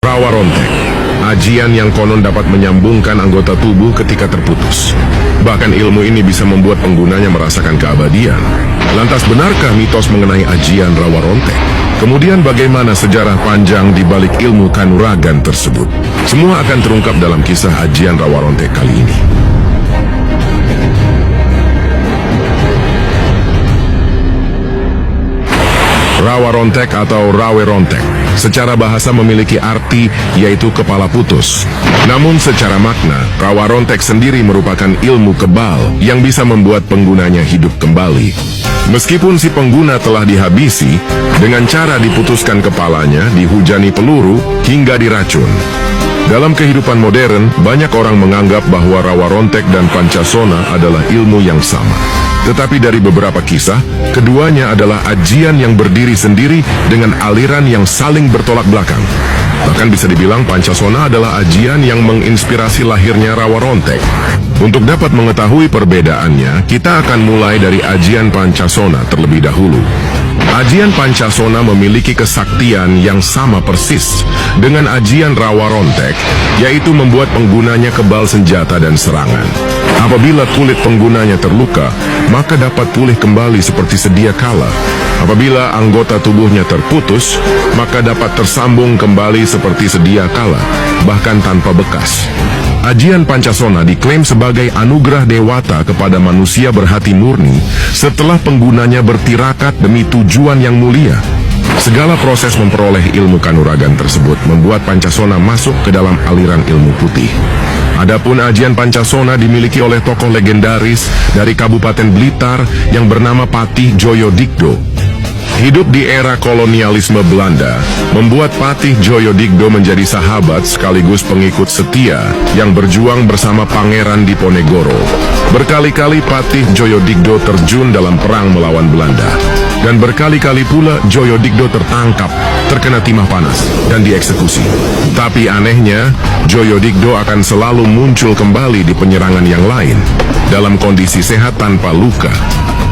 Rawa Rontek, ajian yang konon dapat menyambungkan anggota tubuh ketika terputus. Bahkan ilmu ini bisa membuat penggunanya merasakan keabadian. Lantas benarkah mitos mengenai ajian Rawa Rontek? Kemudian bagaimana sejarah panjang di balik ilmu kanuragan tersebut? Semua akan terungkap dalam kisah ajian Rawa Rontek kali ini. Rawa Rontek atau Rawe Rontek secara bahasa memiliki arti yaitu kepala putus. Namun secara makna, Rawa Rontek sendiri merupakan ilmu kebal yang bisa membuat penggunanya hidup kembali. Meskipun si pengguna telah dihabisi, dengan cara diputuskan kepalanya, dihujani peluru, hingga diracun. Dalam kehidupan modern, banyak orang menganggap bahwa Rawa Rontek dan Pancasona adalah ilmu yang sama. Tetapi dari beberapa kisah, keduanya adalah ajian yang berdiri sendiri dengan aliran yang saling bertolak belakang. Bahkan bisa dibilang Pancasona adalah ajian yang menginspirasi lahirnya Rawa Rontek. Untuk dapat mengetahui perbedaannya, kita akan mulai dari ajian Pancasona terlebih dahulu. Ajian Pancasona memiliki kesaktian yang sama persis dengan ajian Rawa Rontek, yaitu membuat penggunanya kebal senjata dan serangan. Apabila kulit penggunanya terluka, maka dapat pulih kembali seperti sedia kala. Apabila anggota tubuhnya terputus, maka dapat tersambung kembali seperti sedia kala, bahkan tanpa bekas. Ajian Pancasona diklaim sebagai anugerah dewata kepada manusia berhati murni setelah penggunanya bertirakat demi tujuan yang mulia. Segala proses memperoleh ilmu kanuragan tersebut membuat Pancasona masuk ke dalam aliran ilmu putih. Adapun ajian Pancasona dimiliki oleh tokoh legendaris dari Kabupaten Blitar yang bernama Patih Djoyo-Dikdo. Hidup di era kolonialisme Belanda membuat Patih Djoyo-Dikdo menjadi sahabat sekaligus pengikut setia yang berjuang bersama Pangeran Diponegoro. Berkali-kali Patih Djoyo-Dikdo terjun dalam perang melawan Belanda. Dan berkali-kali pula Djoyo-Dikdo tertangkap, terkena timah panas, dan dieksekusi. Tapi anehnya, Djoyo-Dikdo akan selalu muncul kembali di penyerangan yang lain, dalam kondisi sehat tanpa luka.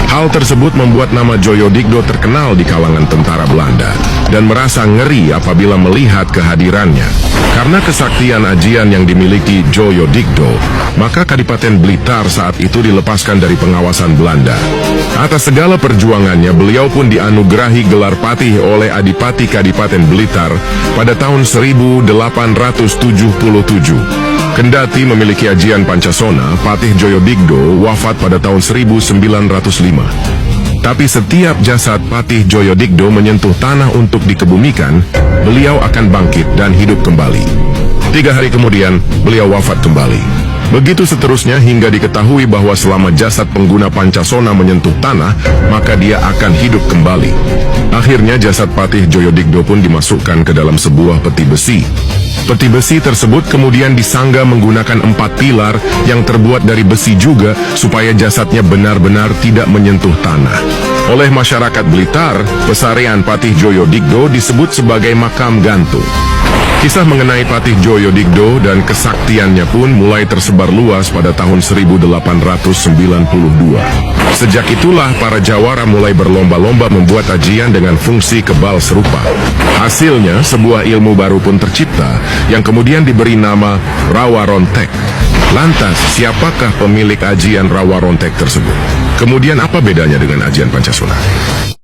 Hal tersebut membuat nama Djoyo-Dikdo terkenal di kalangan tentara Belanda dan merasa ngeri apabila melihat kehadirannya. Karena kesaktian ajian yang dimiliki Djoyo-Dikdo, maka Kadipaten Blitar saat itu dilepaskan dari pengawasan Belanda. Atas segala perjuangannya, beliau pun dianugerahi gelar patih oleh Adipati Kadipaten Blitar pada tahun 1877. Kendati memiliki ajian Pancasona, Patih Djoyo-Dikdo wafat pada tahun 1905. Tapi setiap jasad Patih Djoyo-Dikdo menyentuh tanah untuk dikebumikan, beliau akan bangkit dan hidup kembali. 3 hari kemudian, beliau wafat kembali. Begitu seterusnya hingga diketahui bahwa selama jasad pengguna Pancasona menyentuh tanah, maka dia akan hidup kembali. Akhirnya jasad Patih Djoyo-Dikdo pun dimasukkan ke dalam sebuah peti besi. Peti besi tersebut kemudian disangga menggunakan 4 pilar yang terbuat dari besi juga supaya jasadnya benar-benar tidak menyentuh tanah. Oleh masyarakat Blitar, pesarian Patih Djoyo-Dikdo disebut sebagai makam gantung. Kisah mengenai Patih Djoyo-Dikdo dan kesaktiannya pun mulai tersebar luas pada tahun 1892. Sejak itulah para jawara mulai berlomba-lomba membuat ajian dengan fungsi kebal serupa. Hasilnya, sebuah ilmu baru pun tercipta yang kemudian diberi nama Rawa Rontek. Lantas, siapakah pemilik ajian Rawa Rontek tersebut? Kemudian apa bedanya dengan ajian Pancasona?